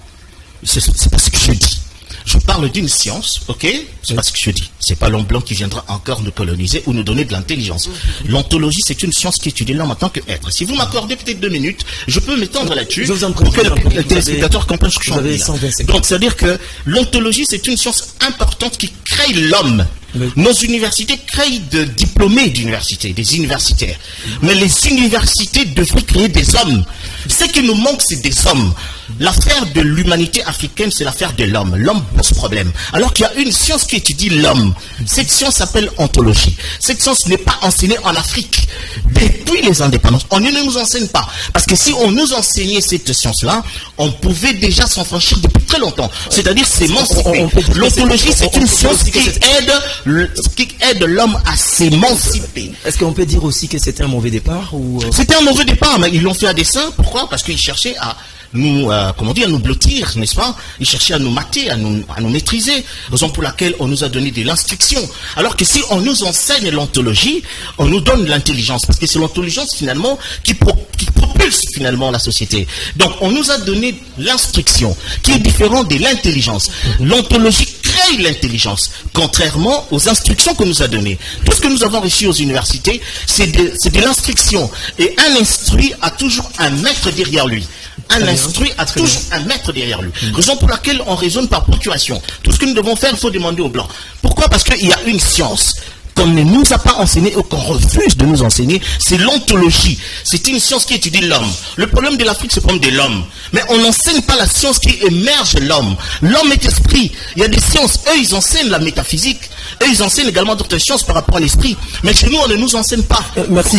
C'est pas ce que je dis. Je parle d'une science, ok? C'est pas ce que je dis. C'est pas l'homme blanc qui viendra encore nous coloniser ou nous donner de l'intelligence. L'ontologie, c'est une science qui étudie l'homme en tant qu'être. Si vous m'accordez peut-être 2 minutes, je peux m'étendre là-dessus pour que le téléspectateur comprenne ce que je suis en train de dire. Donc, c'est-à-dire que l'ontologie, c'est une science importante qui crée l'homme. Oui. Nos universités créent de diplômés d'université, des universitaires. Mais les universités devraient créer des hommes. Ce qui nous manque, c'est des hommes. L'affaire de l'humanité africaine, c'est l'affaire de l'homme. L'homme pose problème. Alors qu'il y a une science qui étudie l'homme. Cette science s'appelle ontologie. Cette science n'est pas enseignée en Afrique. Depuis les indépendances, on ne nous enseigne pas. Parce que si on nous enseignait cette science-là, on pouvait déjà s'en franchir depuis très longtemps. C'est-à-dire s'émanciper. L'ontologie, c'est une science qui aide l'homme à s'émanciper. Est-ce qu'on peut dire aussi que c'était un mauvais départ ou... C'était un mauvais départ, mais ils l'ont fait à dessein. Pourquoi? Parce qu'ils cherchaient à nous, comment dire, à nous blottir, n'est-ce pas? Ils cherchaient à nous mater, à nous maîtriser, raison pour laquelle on nous a donné de l'instruction. Alors que si on nous enseigne l'ontologie, on nous donne l'intelligence, parce que c'est l'intelligence finalement qui propulse finalement la société. Donc on nous a donné l'instruction, qui est différente de l'intelligence. L'ontologie crée l'intelligence, contrairement aux instructions que nous a données. Tout ce que nous avons reçu aux universités, c'est de l'instruction. Et un instruit a toujours un maître derrière lui. Un instruit a toujours un maître derrière lui. Raison pour laquelle on raisonne par procuration. Tout ce que nous devons faire, il faut demander aux Blancs. Pourquoi? Parce qu'il y a une science qu'on ne nous a pas enseigné ou qu'on refuse de nous enseigner, c'est l'ontologie. C'est une science qui étudie l'homme. Le problème de l'Afrique, c'est le problème de l'homme. Mais on n'enseigne pas la science qui émerge l'homme. L'homme est esprit. Il y a des sciences, eux, ils enseignent la métaphysique. Eux, ils enseignent également d'autres sciences par rapport à l'esprit. Mais chez nous, on ne nous enseigne pas. Merci.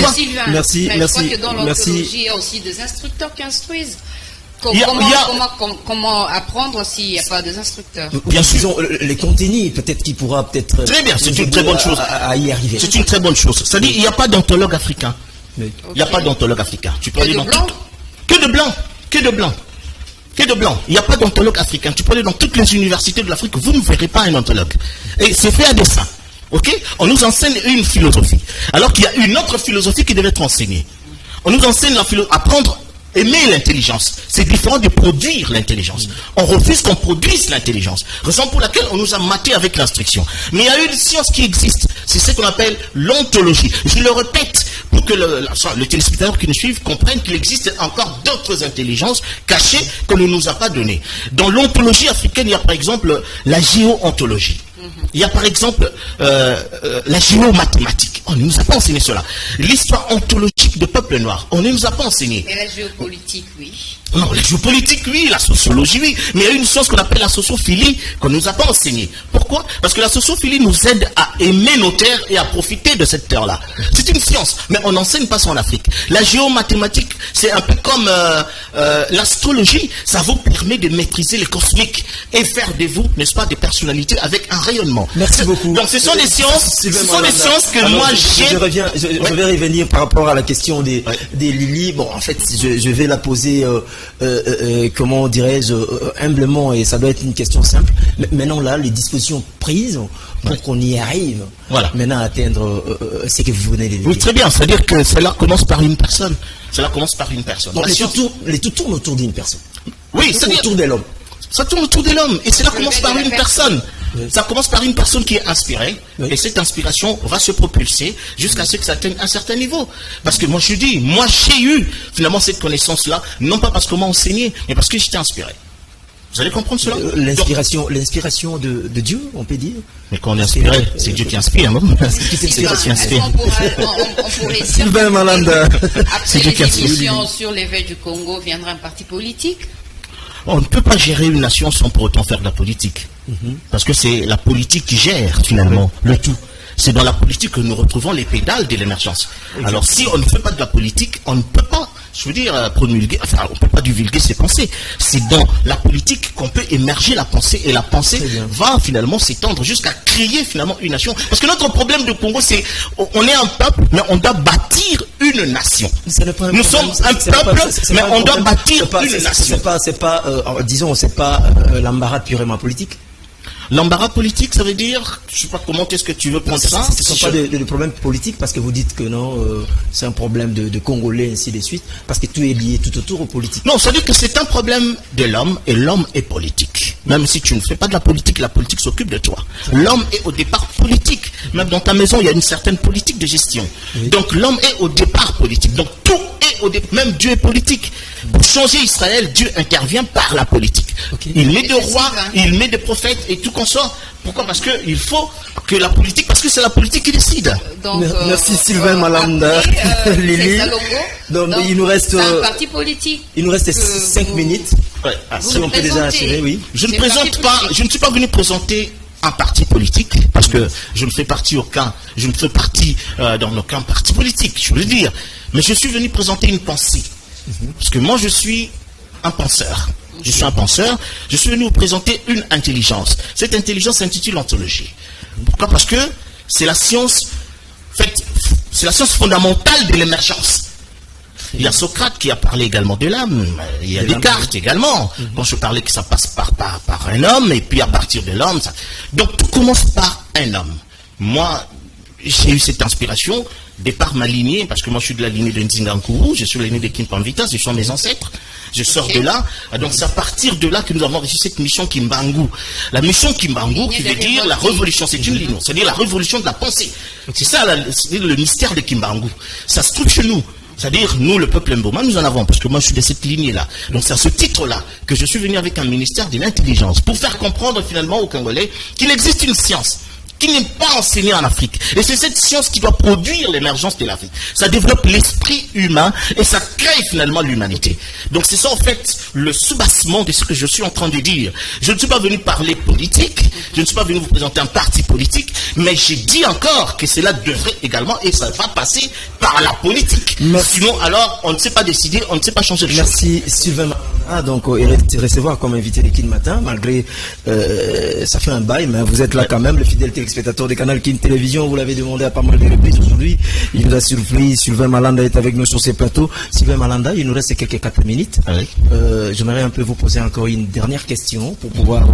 Merci. Je crois que dans l'ontologie, il y a aussi des instructeurs qui instruisent. Comment apprendre s'il n'y a pas des instructeurs? Bien sûr, les contenus, peut-être qu'il pourra Très bien, c'est une très bonne chose. À y arriver. C'est une très bonne chose. C'est-à-dire, il n'y a pas d'ontologue africain. Il n'y a pas d'ontologue africain. Tu peux aller dans que de blancs. Que de blancs. Que de blancs. Il n'y a pas d'ontologue africain. Tu peux aller dans toutes les universités de l'Afrique, vous ne verrez pas un ontologue. Et c'est fait à dessein. Ok? On nous enseigne une philosophie. Alors qu'il y a une autre philosophie qui devait être enseignée. On nous enseigne aimer l'intelligence. C'est différent de produire l'intelligence. On refuse qu'on produise l'intelligence. Raison pour laquelle on nous a maté avec l'instruction. Mais il y a une science qui existe. C'est ce qu'on appelle l'ontologie. Je le répète pour que le téléspectateur qui nous suivent comprenne qu'il existe encore d'autres intelligences cachées qu'on ne nous a pas données. Dans l'ontologie africaine, il y a par exemple la géo-ontologie. Il y a par exemple la géomathématique. On ne nous a pas enseigné cela. L'histoire ontologique de peuple noir, on ne nous a pas enseigné. Et la géopolitique, oui. Non, la géopolitique, oui, la sociologie, oui. Mais il y a une science qu'on appelle la sociophilie qu'on ne nous a pas enseignée. Pourquoi? Parce que la sociophilie nous aide à aimer nos terres et à profiter de cette terre-là. C'est une science, mais on n'enseigne pas ça en Afrique. La géomathématique, c'est un peu comme l'astrologie. Ça vous permet de maîtriser les cosmiques et faire de vous, n'est-ce pas, des personnalités avec un rayonnement. Merci beaucoup. Donc ce sont des sciences, que alors, moi j'ai... Je vais revenir par rapport à la question des Lili. Bon, en fait, je vais la poser... comment dirais-je, humblement, et ça doit être une question simple. Maintenant, là, les dispositions prises pour qu'on y arrive, maintenant à atteindre ce que vous venez de dire. Oui, très bien, c'est-à-dire que cela commence par une personne. Cela commence par une personne. Donc, les tout tournent autour d'une personne. Oui, c'est-à-dire autour de l'homme. Ça tourne autour de l'homme, et cela commence par une personne. Ça commence par une personne qui est inspirée, et cette inspiration va se propulser jusqu'à ce que ça atteigne un certain niveau. Parce que moi je dis, moi j'ai eu finalement cette connaissance-là, non pas parce qu'on m'a enseigné, mais parce que j'étais inspiré. Vous allez comprendre cela? L'inspiration de Dieu, on peut dire. Mais quand on est inspiré, c'est Dieu qui inspire, non? C'est Dieu qui inspire. On pourrait Sylvain Malanda. Après les émissions sur l'éveil du Congo, viendra un parti politique? On ne peut pas gérer une nation sans pour autant faire de la politique. Parce que c'est la politique qui gère finalement le tout. C'est dans la politique que nous retrouvons les pédales de l'émergence. Alors si on ne fait pas de la politique, on ne peut pas, je veux dire, promulguer, enfin on ne peut pas divulguer ses pensées. C'est dans la politique qu'on peut émerger la pensée, et la pensée va finalement s'étendre jusqu'à créer finalement une nation. Parce que notre problème de Congo, c'est on est un peuple, mais on doit bâtir une nation. Nous sommes un peuple, mais on doit bâtir une nation. Disons, c'est pas l'embarras purement politique. L'embarras politique, ça veut dire, je ne sais pas comment est-ce que tu veux prendre ça. Ce ne sont pas des problèmes politiques, parce que vous dites que non, c'est un problème de Congolais, ainsi de suite, parce que tout est lié tout autour aux politiques. Non, ça veut dire que c'est un problème de l'homme, et l'homme est politique. Même si tu ne fais pas de la politique s'occupe de toi. L'homme est au départ politique. Même dans ta maison, il y a une certaine politique de gestion. Donc l'homme est au départ politique. Donc tout est au départ. Même Dieu est politique. Pour changer Israël, Dieu intervient par la politique. Il met des rois, il met des prophètes et tout consort. Pourquoi? Parce qu'il faut que la politique, parce que c'est la politique qui décide. Donc, merci Sylvain Malanda, Lili. Donc il nous reste un parti politique. Il nous reste 5 minutes. Si on peut déjà assurer, oui. Je ne présente pas, je ne suis pas venu présenter un parti politique, parce que je ne fais partie dans aucun parti politique, je veux dire. Mais je suis venu présenter une pensée. Parce que moi je suis un penseur. Je suis un penseur, je suis venu vous présenter une intelligence. Cette intelligence s'intitule ontologie. Pourquoi? Parce que c'est la science, c'est la science fondamentale de l'émergence. Il y a Socrate qui a parlé également de l'âme, il y a Descartes également. Bon, je parlais que ça passe par un homme, et puis à partir de l'homme, ça... Donc tout commence par un homme. Moi, j'ai eu cette inspiration de par ma lignée, parce que moi je suis de la lignée de Nzingankuru, je suis la lignée de Kimpamvita, ce sont mes ancêtres. Je sors de là, donc c'est à partir de là que nous avons reçu cette mission Kimbangu. La mission Kimbangu, qui veut dire la révolution, c'est une ligne, c'est-à-dire la révolution de la pensée. C'est ça le mystère de Kimbangu. Ça se trouve chez nous. C'est-à-dire, nous, le peuple Mboma, nous en avons, parce que moi, je suis de cette lignée-là. Donc, c'est à ce titre-là que je suis venu avec un ministère de l'intelligence, pour faire comprendre finalement aux Congolais qu'il existe une science qui n'est pas enseignée en Afrique. Et c'est cette science qui doit produire l'émergence de l'Afrique. Ça développe l'esprit humain et ça crée finalement l'humanité. Donc c'est ça en fait le soubassement de ce que je suis en train de dire. Je ne suis pas venu parler politique, je ne suis pas venu vous présenter un parti politique, mais j'ai dit encore que cela devrait également, et ça va passer par la politique. Merci. Sinon alors on ne sait pas décider, on ne sait pas changer de choses. Merci Sylvain. Donc recevoir comme invité de Kin Matin, malgré ça fait un bail, mais vous êtes là quand même, le fidèle téléspectateur de Canal Kin Télévision, vous l'avez demandé à pas mal de reprises aujourd'hui. Il nous a surpris, Sylvain Malanda est avec nous sur ces plateaux. Sylvain Malanda, il nous reste quelques 4 minutes. Oui. J'aimerais un peu vous poser encore une dernière question pour pouvoir,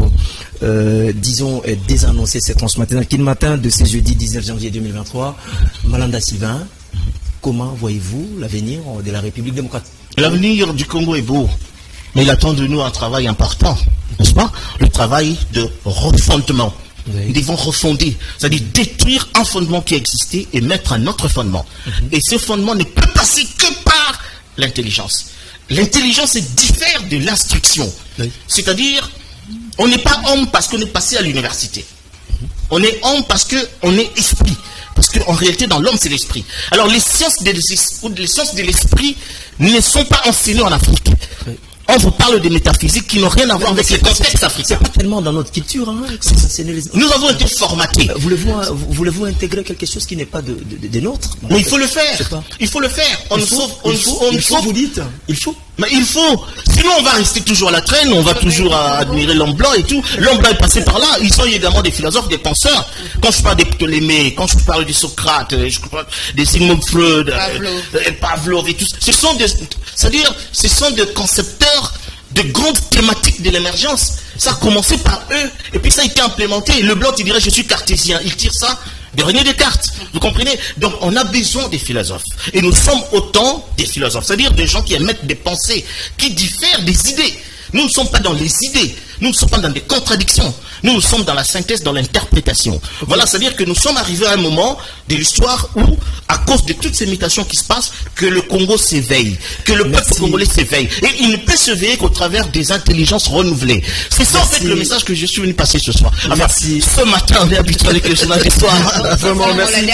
disons, désannoncer cette séquence matinale Kin Matin de ce jeudi 19 janvier 2023. Malanda Sylvain, comment voyez-vous l'avenir de la République démocratique? L'avenir du Congo est beau, mais il attend de nous un travail important, n'est-ce pas? Le travail de refondement. Oui. Nous devons refonder, c'est-à-dire détruire un fondement qui existait et mettre un autre fondement. Et ce fondement ne peut passer que par l'intelligence. L'intelligence diffère de l'instruction. Oui. C'est-à-dire, on n'est pas homme parce qu'on est passé à l'université. On est homme parce qu'on est esprit. Parce qu'en réalité, dans l'homme, c'est l'esprit. Alors, les sciences de l'esprit ne sont pas enseignées en Afrique. Oui. on vous parle de métaphysique qui n'ont rien à voir avec les contextes africains. C'est pas tellement dans notre culture. Hein. Nous avons été formatés. Voulez-vous intégrer quelque chose qui n'est pas des nôtres? Mais il faut le faire. Il faut le faire. Vous dites. Il faut. Mais il faut. Sinon, on va rester toujours à la traîne, on va toujours admirer l'homme blanc et tout. L'homme blanc est passé par là. Ils sont également des philosophes, des penseurs. Quand je parle des Ptolémées, quand je parle de Socrate, des Sigmund Freud, Pavlov et tout, ce sont des concepteurs de grandes thématiques de l'émergence. Ça a commencé par eux, et puis ça a été implémenté. Le blanc, il dirait, je suis cartésien. Il tire ça de René Descartes. Vous comprenez? Donc, on a besoin des philosophes. Et nous sommes autant des philosophes. C'est-à-dire des gens qui émettent des pensées, qui diffèrent des idées. Nous ne sommes pas dans les idées. Nous ne sommes pas dans des contradictions. Nous sommes dans la synthèse, dans l'interprétation. Voilà, c'est-à-dire que nous sommes arrivés à un moment de l'histoire où, à cause de toutes ces mutations qui se passent, que le Congo s'éveille, que le peuple congolais s'éveille. Et il ne peut s'éveiller qu'au travers des intelligences renouvelées. C'est ça, en fait, le message que je suis venu passer ce soir. Enfin, merci. Ce matin, on est habitué avec le journal d'histoire. Vraiment, merci.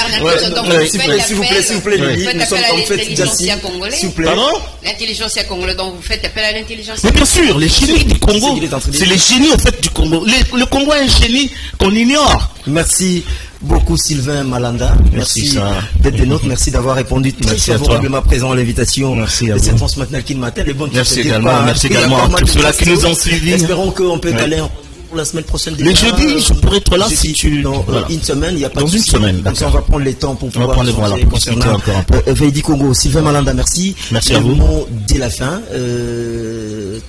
S'il vous plaît, Lily. Nous sommes en fait l'intelligentsia congolaise. S'il vous plaît. Pardon? L'intelligentsia congolaise, donc vous faites appel à l'intelligence. Mais bien sûr, les génies du Congo, c'est les génies, en fait, du Congo. Le Congo est un génie qu'on ignore. Merci beaucoup Sylvain Malanda. Merci d'être des nôtres. Merci d'avoir répondu très favorablement présent à l'invitation de cette transmatinale qui matin. Merci également à tous ceux-là qui nous ont suivis. Espérons qu'on peut aller pour la semaine prochaine. Le jeudi, je pourrais être là si tu... Dans une semaine, il n'y a pas dans de une semaine, donc on va prendre les temps pour pouvoir concernant encore un peu. Veille Congo. Sylvain Malanda, merci. Merci à vous. Dès la fin,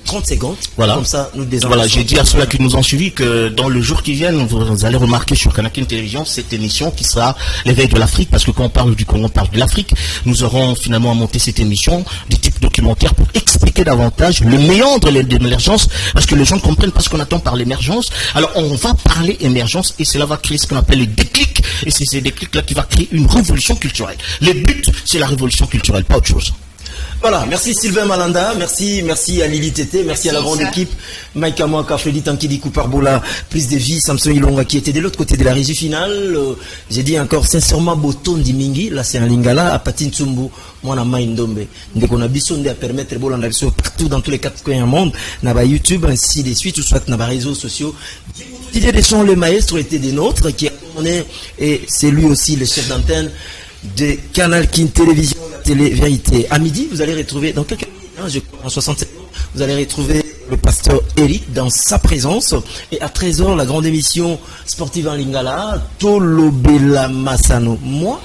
30 secondes. Voilà. Comme ça, nous voilà, j'ai dit à ceux-là qui nous ont suivis que dans le jour qui vient, vous allez remarquer sur Canal Télévision cette émission qui sera l'éveil de l'Afrique, parce que quand on parle du Congo, on parle de l'Afrique. Nous aurons finalement monté cette émission du type documentaire pour expliquer davantage le méandre de l'émergence, parce que les gens ne comprennent pas ce qu'on attend par l'émergence. Alors on va parler émergence et cela va créer ce qu'on appelle le déclic, et c'est ces déclics-là qui va créer une révolution culturelle. Le but, c'est la révolution culturelle, pas autre chose. Voilà, merci Sylvain Malanda, merci à Lili Tété, merci à la grande équipe, Mike Amouaka, Freddy Tankidi, Kouparboula, prise de vie, Samson Ilonga qui était de l'autre côté de la régie finale. J'ai dit encore sincèrement Boton Dimingi, là c'est un lingala, à Patin Tsumbu, moi na Maïndombe. Dès qu'on a besoin de permettre Bolanda partout dans tous les quatre coins du monde, na YouTube, ainsi de suite, ou soit na réseaux sociaux. Didier Deschamps, le maestro, était des nôtres, qui a tourné, et c'est lui aussi le chef d'antenne de Canal King Télévision, Télé Vérité. À midi, vous allez retrouver, dans quelques minutes, en 67 secondes, vous allez retrouver le pasteur Eric dans sa présence. Et à 13h, la grande émission sportive en Lingala, Tolobela Massano. Moi,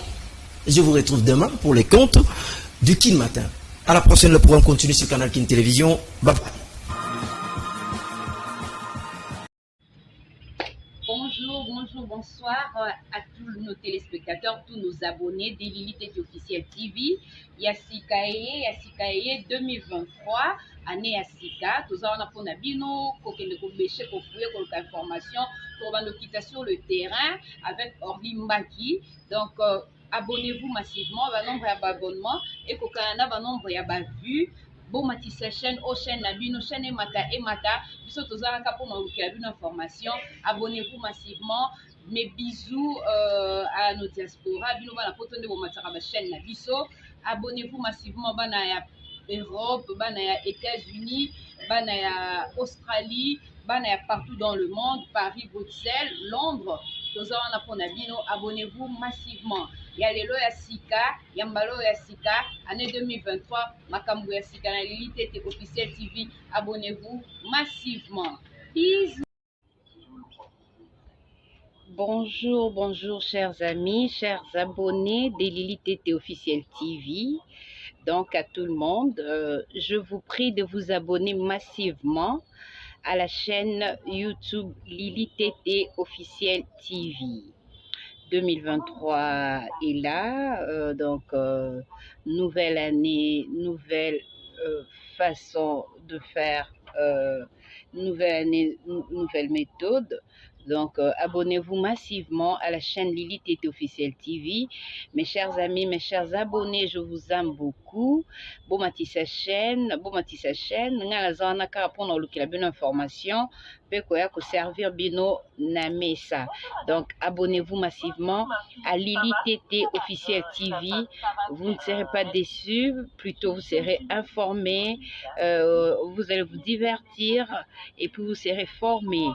je vous retrouve demain pour les comptes du Kin Matin. À la prochaine, le programme continue sur Canal King Télévision. Bye bye. Bonsoir à tous nos téléspectateurs, tous nos abonnés d'Elilité Officiel TV. Yasikaye 2023, année Yasika. Tous on a pour Nabino, kokende kobéché, kofoué, kolka information, pour nous quitter sur le terrain avec Orly Mbaki. Donc, abonnez-vous massivement, va nombre d'abonnements et kokana va nombre d'vues. Bon matisse chaîne au chaîne Nabino, chaîne Emata, biso tozala pour nous une information. Abonnez-vous massivement. Mes bisous à nos diaspora. Bino bana potonde bo mataka ba chaîne Nabiso. Abonnez-vous massivement bana ya Europe, bana ya États-Unis, bana ya Australie, bana ya partout dans le monde, Paris, Bruxelles, Londres. Tozala pour Nabino. Abonnez-vous massivement. Ya lelo ya sika, ya mbalo ya sika, année 2023, makambo ya sika na Elilité Officiel TV. Abonnez-vous massivement. Peace. Bonjour, chers amis, chers abonnés d'Elilité Officiel TV. Donc, à tout le monde, je vous prie de vous abonner massivement à la chaîne YouTube Elilité Officiel TV. 2023 est là, donc nouvelle année, nouvelle façon de faire, nouvelle année, nouvelle méthode. Donc, abonnez-vous massivement à la chaîne Lily Tété Officiel TV. Mes chers amis, mes chers abonnés, je vous aime beaucoup. Bon matissa chaîne, nga zana ka pour nous le bonne information, peut quoi servir bino na mesa. Donc, abonnez-vous massivement à Lily Tété Officiel TV. Vous ne serez pas déçus, plutôt vous serez informés, vous allez vous divertir et puis vous serez formés.